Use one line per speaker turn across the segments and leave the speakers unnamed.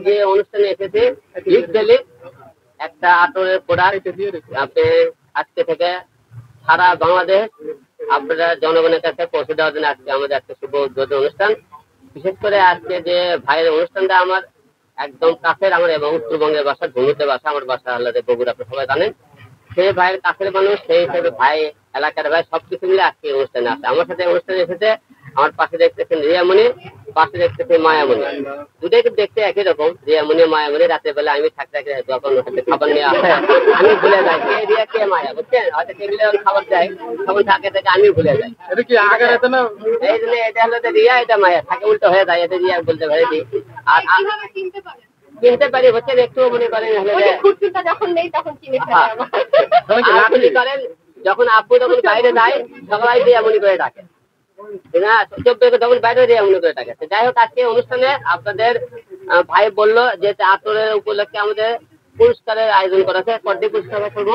যে অনুষ্ঠানে এসেছি লিগলি একটা আতরের প্রোডাক্ট আপনি আজকে থেকে সারা বাংলাদেশ আপনারা জনগণের কাছে পৌঁছে দেওয়ার জন্য আজকে আমাদের একটা শুভ উদ্বোধন অনুষ্ঠান। বিশেষ করে আজকে যে ভাইয়ের অনুষ্ঠানটা আমার একদম কাছের, আমার এবং উত্তরবঙ্গের বাসা, ধনুতে বাসা, আমার বাসা আল্লাহ বগুড়া, আপনি সবাই জানেন। সেই ভাইয়ের কাছের মানুষ, সেই হিসেবে ভাই, এলাকার ভাই, সবকিছু মিলে আজকে অনুষ্ঠানে আসে। আমার সাথে অনুষ্ঠানে এসেছে আমার পাশে দেখতেছেন রিয়ামণি, পাশে দেখতেছেন মায়ামণি। দুটাই কিন্তু দেখতে একই রকম, রিয়ামণি মায়ামণি। রাতের বেলা আমি থাকতে যখন খাবার নিয়ে আসে আমি ভুলে যাই কে রিয়া কে মায়া, বুঝছেন? হয়তো টেবিলে খাবার দেয় তখন থাকে থেকে আমি ভুলে যাই। এই জন্য এটা হলো রিয়া, এটা মায়া, থাকে উল্টো হয়ে যায়। এটা রিয়া বলতে পারি। আর চিনতে পারি হচ্ছেন, একটু মনে করেন করেন যখন আপু যখন বাইরে যায় সবাই রিয়ামণি করে ডাকে, না যখন বাইরে রিয়ামণি করে ডাকে। যাই হোক, আজকে অনুষ্ঠানে আপনাদের ভাই বললো যে আতরের উপলক্ষে আমাদের পুরস্কারের আয়োজন করা আছে। কটি পুরস্কার করবো?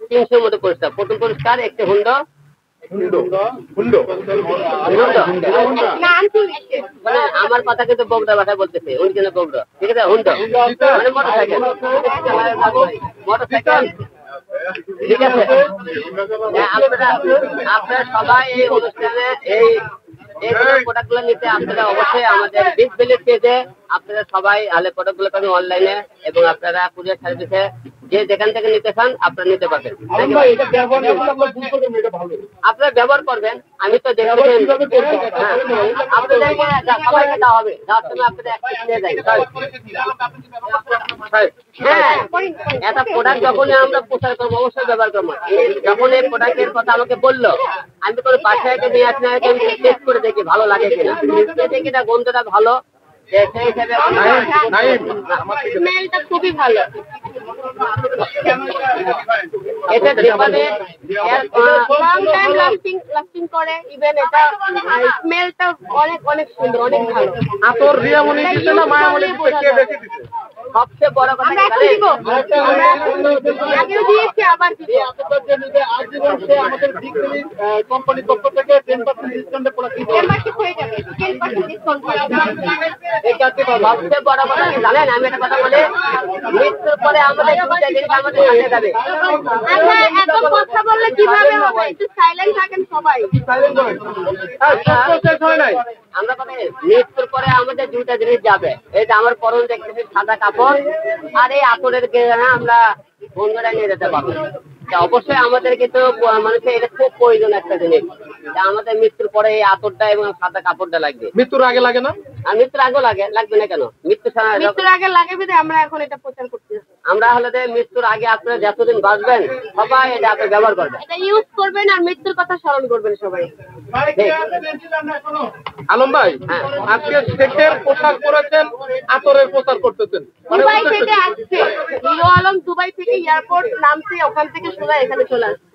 300 মতো পুরস্কার। প্রথম পুরস্কার একটি হুন্ড, মানে আমার কথা কিন্তু বগুড়া ভাষায় বলতেছে, উনি কিন্তু বগুড়া, ঠিক আছে? হুন্ড মানে মোটরসাইকেল, মোটরসাইকেল, ঠিক আছে? আপনারা সবাই এই অনুষ্ঠানে এই প্রোডাক্ট গুলো নিতে আপনারা অবশ্যই আমাদের বিগ ভ্যালি পেজে আপনারা সবাই আলে প্রোডাক্ট গুলো পাবেন অনলাইনে, এবং আপনারা কুরিয়ার সার্ভিসে যে যেখান থেকে নিতে চান আপনারা নিতে পারবেন। আপনারা ব্যবহার করবেন, আমি তো দেখতেছেন আপনাদেরকে সবাইকে দেওয়া হবে, দেওয়ার সময় আপনাদের হ্যাঁ, একটা প্রোডাক্ট যখনই আমরা প্রচার করবো অবশ্যই ব্যবহার করবো। যখন এই প্রোডাক্টের কথা আমাকে বললো, আমি কোনো বাসায় নিয়ে আসলে আমি টেস্ট করে দেখি ভালো লাগে কিনা, দেখি না গন্ধটা ভালো, সেই হিসাবে স্মেলটা খুবই ভালো। এটা দোকানে লং টাইম লাস্টিং করে, ইভেন এটা স্মেলটা অনেক অনেক সুন্দর, অনেক ভালো।
আতর রিয়ামণি দিতে না মায়ামণি দিতে, কে বেশি দিতে?
সবচেয়ে বড় কথা
আগেও দিয়েছি, আবার দিব। আজীবন সে আমাদের বিগ ভ্যালি কোম্পানির পক্ষ থেকে 10% ডিসকাউন্টে প্রোডাক্ট দিতে
মেম্বারশিপ হয়ে যাবে, 10% ডিসকাউন্ট পাবেন। সবচেয়ে বড় কথা কি জানেন? আমি একটা কথা বলি, মৃত্যুর পরে আমাদের দুইটা জিনিস আমাদের সাথে যাবে।
আচ্ছা, এত কথা বললে কিভাবে হবে? একটু সাইলেন্ট থাকেন সবাই।
সাইলেন্ট করেন। শেষ হয় নাই।
আমরা কথা, মৃত্যুর পরে আমাদের দুইটা জিনিস যাবে। এটা আমার পরন দেখতেছি সাদা কাপড়, আর এই আতরের আমরা বন্ধুরা নিয়ে যেতে পারবো। অবশ্যই আমাদের কিন্তু মানুষের এটা খুব প্রয়োজন একটা জিনিস, আমাদের মৃত্যুর পরে এই আতরটা এবং সাদা কাপড়টা লাগবে।
মৃত্যুর আগে লাগে না?
আর মৃত্যুর আগেও লাগে, লাগবে না কেন?
মৃত্যুর আগে লাগে বিধে আমরা এখন এটা প্রচার করতেছি।
আমরা হলে মৃত্যুর আগে আপনারা যতদিন বাঁচবেন সবাই এটা আপনি ব্যবহার করবেন,
এটা ইউজ করবেন, আর মৃত্যুর কথা স্মরণ করবেন সবাই।
আলম ভাই, আজকে শেখের পোশাক পরেছেন, আতরের প্রচার করতেছেন।
দুবাই থেকে আসছে হিরো আলম, দুবাই থেকে এয়ারপোর্ট নামছে, ওখান থেকে সোজা এখানে চলে আসছে।